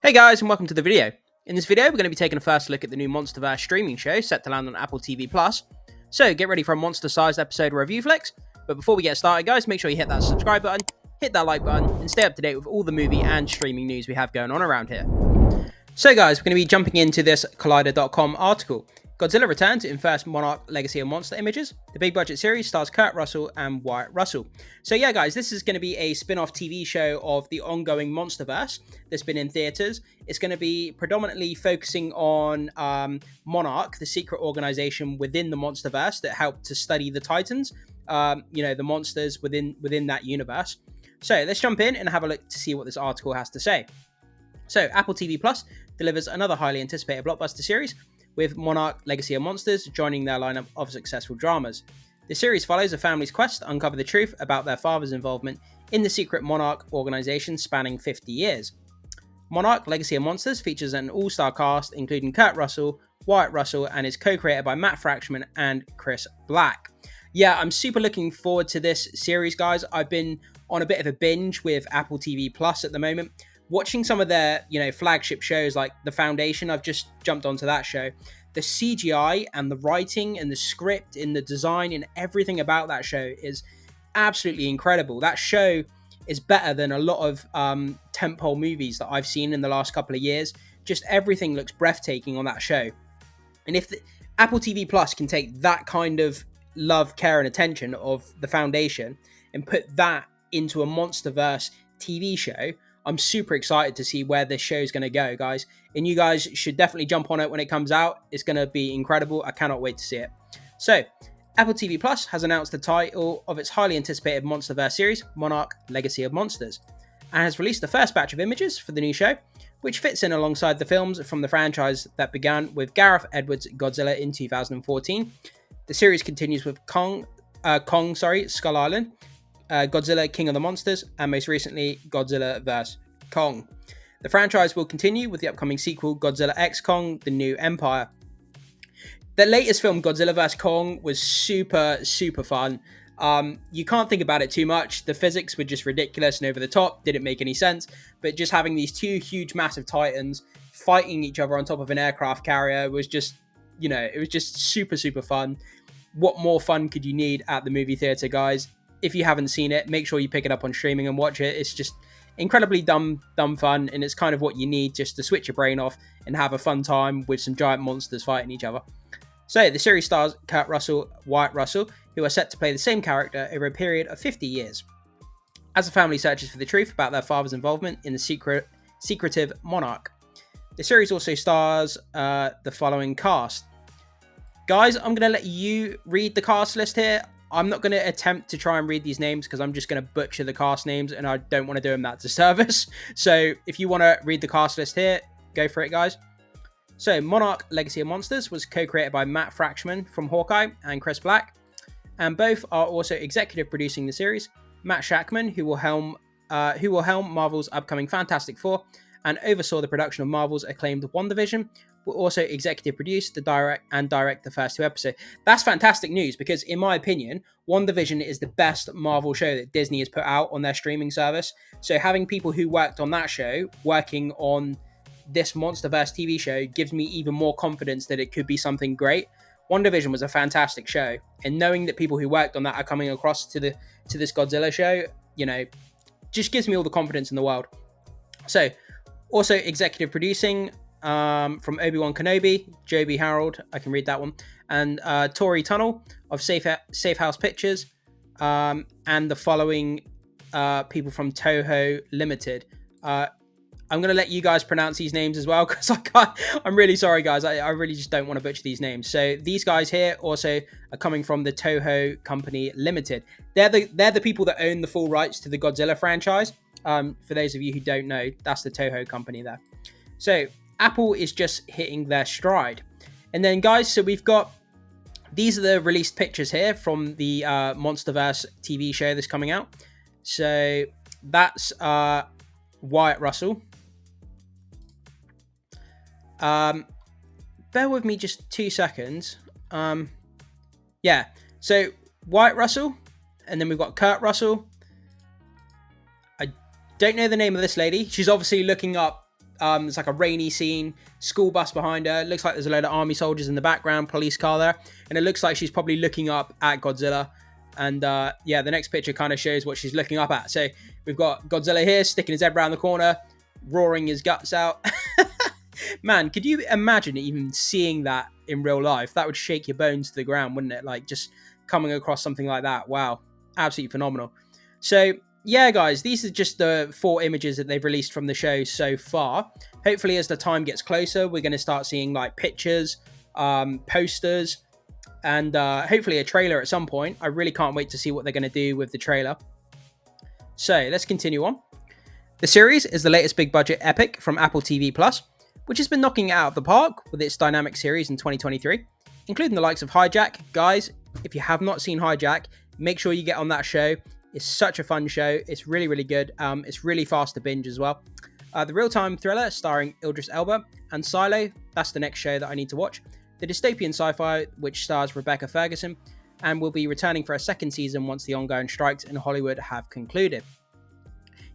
Hey guys, and welcome to the video. In this video, we're going to be taking a first look at the new Monsterverse streaming show set to land on Apple TV+. So get ready for a monster-sized episode of Review Flicks. But before we get started, guys, make sure you hit that subscribe button, hit that like button, and stay up to date with all the movie and streaming news we have going on around here. So guys, we're going to be jumping into this Collider.com article. Godzilla returns in first Monarch Legacy of Monster images. The big budget series stars Kurt Russell and Wyatt Russell. So yeah guys, this is going to be a spin-off TV show of the ongoing Monsterverse that's been in theaters. It's going to be predominantly focusing on Monarch, the secret organization within the Monsterverse that helped to study the Titans, the monsters within that universe. So let's jump in and have a look to see what this article has to say. So Apple TV Plus delivers another highly anticipated blockbuster series, with Monarch Legacy of Monsters joining their lineup of successful dramas. The series follows a family's quest to uncover the truth about their father's involvement in the secret Monarch organization spanning 50 years. Monarch Legacy of Monsters features an all-star cast including Kurt Russell, Wyatt Russell, and is co-created by Matt Fraction and Chris Black. Yeah, I'm super looking forward to this series, guys. I've been on a bit of a binge with Apple TV Plus at the moment, watching some of their, flagship shows like The Foundation. I've just jumped onto that show. The CGI and the writing and the script and the design and everything about that show is absolutely incredible. That show is better than a lot of tentpole movies that I've seen in the last couple of years. Just everything looks breathtaking on that show. And if Apple TV Plus can take that kind of love, care, and attention of The Foundation and put that into a Monsterverse TV show, I'm super excited to see where this show is going to go, guys. And you guys should definitely jump on it when it comes out. It's going to be incredible. I cannot wait to see it. So, Apple TV Plus has announced the title of its highly anticipated Monsterverse series, Monarch Legacy of Monsters, and has released the first batch of images for the new show, which fits in alongside the films from the franchise that began with Gareth Edwards' Godzilla in 2014. The series continues with Skull Island, Godzilla King of the Monsters, and most recently Godzilla vs. Kong. The franchise will continue with the upcoming sequel Godzilla X Kong: The New Empire. The latest film Godzilla vs. Kong was super fun. You can't think about it too much. The physics were just ridiculous and over the top, didn't make any sense, but just having these two huge massive titans fighting each other on top of an aircraft carrier was just, it was just super fun. What more fun could you need at the movie theater, guys? If you haven't seen it, make sure you pick it up on streaming and watch it. It's just incredibly dumb fun, and it's kind of what you need just to switch your brain off and have a fun time with some giant monsters fighting each other. So the series stars Kurt Russell, Wyatt Russell, who are set to play the same character over a period of 50 years. As the family searches for the truth about their father's involvement in the secretive Monarch. The series also stars the following cast. Guys, I'm going to let you read the cast list here. I'm not going to attempt to try and read these names because I'm just going to butcher the cast names and I don't want to do them that disservice. So if you want to read the cast list here, go for it, guys. So Monarch Legacy of Monsters was co-created by Matt Fraction from Hawkeye and Chris Black, and both are also executive producing the series. Matt Shackman, who will helm Marvel's upcoming Fantastic Four and oversaw the production of Marvel's acclaimed WandaVision, will also executive produce, direct the first two episodes. That's fantastic news because, in my opinion, WandaVision is the best Marvel show that Disney has put out on their streaming service. So having people who worked on that show working on this Monsterverse TV show gives me even more confidence that it could be something great. WandaVision was a fantastic show, and knowing that people who worked on that are coming across to this Godzilla show, just gives me all the confidence in the world. So, also executive producing from Obi-Wan Kenobi, Joby Harold, I can read that one, and Tori Tunnel of Safe House Pictures, and the following people from Toho Limited. I'm going to let you guys pronounce these names as well because I'm really sorry, guys. I really just don't want to butcher these names. So these guys here also are coming from the Toho Company Limited. They're the people that own the full rights to the Godzilla franchise. For those of you who don't know, that's the Toho Company there. So Apple is just hitting their stride. And then, guys, so these are the released pictures here from the Monsterverse TV show that's coming out. So that's Wyatt Russell. Bear with me just 2 seconds. Yeah, so Wyatt Russell, and then we've got Kurt Russell. I don't know the name of this lady. She's obviously looking up It's like a rainy scene, school bus behind her. It looks like there's a load of army soldiers in the background, police car there. And it looks like she's probably looking up at Godzilla. And yeah, the next picture kind of shows what she's looking up at. So we've got Godzilla here, sticking his head around the corner, roaring his guts out. Man, could you imagine even seeing that in real life? That would shake your bones to the ground, wouldn't it? Like, just coming across something like that. Wow. Absolutely phenomenal. So, yeah, guys, these are just the 4 images that they've released from the show so far. Hopefully, as the time gets closer, we're going to start seeing, like, pictures, posters, and hopefully a trailer at some point. I really can't wait to see what they're going to do with the trailer. So, let's continue on. The series is the latest big-budget epic from Apple TV+, which has been knocking it out of the park with its dynamic series in 2023, including the likes of Hijack. Guys, if you have not seen Hijack, make sure you get on that show. It's such a fun show. It's really, really good. It's really fast to binge as well. The real-time thriller starring Idris Elba and Silo, that's the next show that I need to watch. The dystopian sci-fi, which stars Rebecca Ferguson, and will be returning for a second season once the ongoing strikes in Hollywood have concluded.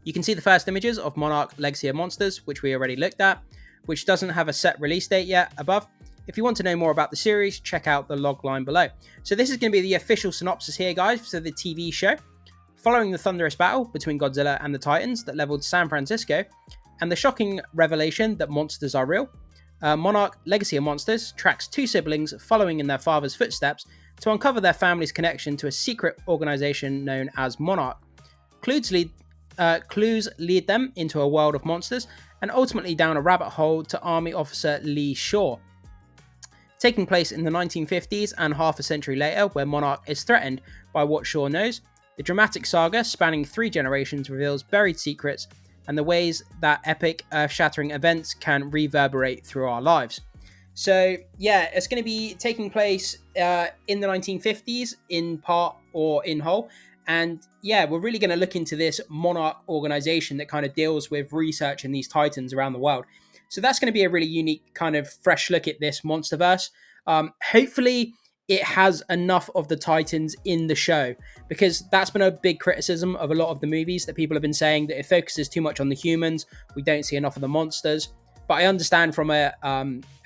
You can see the first images of Monarch Legacy of Monsters, which we already looked at, which doesn't have a set release date yet above. If you want to know more about the series, check out the log line below. So this is going to be the official synopsis here, guys, for the TV show. Following the thunderous battle between Godzilla and the Titans that leveled San Francisco, and the shocking revelation that monsters are real, Monarch Legacy of Monsters tracks 2 siblings following in their father's footsteps to uncover their family's connection to a secret organization known as Monarch. Clues lead them into a world of monsters and ultimately down a rabbit hole to Army Officer Lee Shaw. Taking place in the 1950s and half a century later, where Monarch is threatened by what Shaw knows, the dramatic saga spanning 3 generations reveals buried secrets and the ways that epic, earth-shattering events can reverberate through our lives. So, yeah, it's going to be taking place in the 1950s, in part or in whole. And yeah, we're really going to look into this Monarch organization that kind of deals with research in these titans around the world. So that's going to be a really unique kind of fresh look at this monsterverse. Hopefully it has enough of the titans in the show, because that's been a big criticism of a lot of the movies, that people have been saying that it focuses too much on the humans. We don't see enough of the monsters. But I understand from a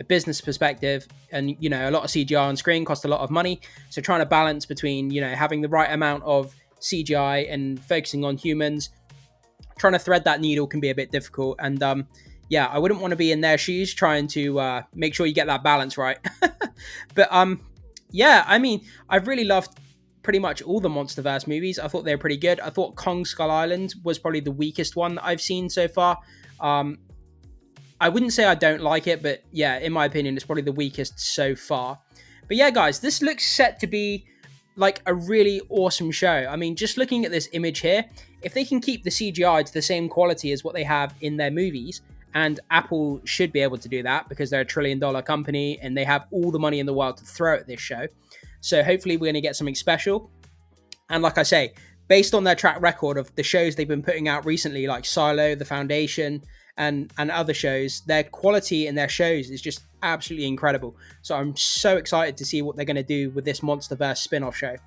business perspective, and, you know, a lot of CGI on screen costs a lot of money. So trying to balance between, you know, having the right amount of CGI and focusing on humans, trying to thread that needle can be a bit difficult. And yeah, I wouldn't want to be in their shoes trying to make sure you get that balance right. But yeah, I mean, I've really loved pretty much all the MonsterVerse movies. I thought they were pretty good. I thought Kong Skull Island was probably the weakest one that I've seen so far. I wouldn't say I don't like it, but yeah, in my opinion, it's probably the weakest so far. But yeah, guys, this looks set to be like a really awesome show. I mean, just looking at this image here, if they can keep the CGI to the same quality as what they have in their movies, and Apple should be able to do that because they're $1 trillion company and they have all the money in the world to throw at this show. So hopefully we're going to get something special. And like I say, based on their track record of the shows they've been putting out recently, like Silo, The Foundation, and other shows, their quality in their shows is just absolutely incredible. So I'm so excited to see what they're going to do with this MonsterVerse spin-off show.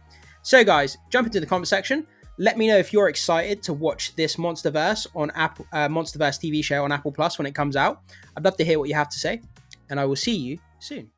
So guys, jump into the comment section. Let me know if you're excited to watch this MonsterVerse on Apple, MonsterVerse TV show on Apple Plus when it comes out. I'd love to hear what you have to say, and I will see you soon.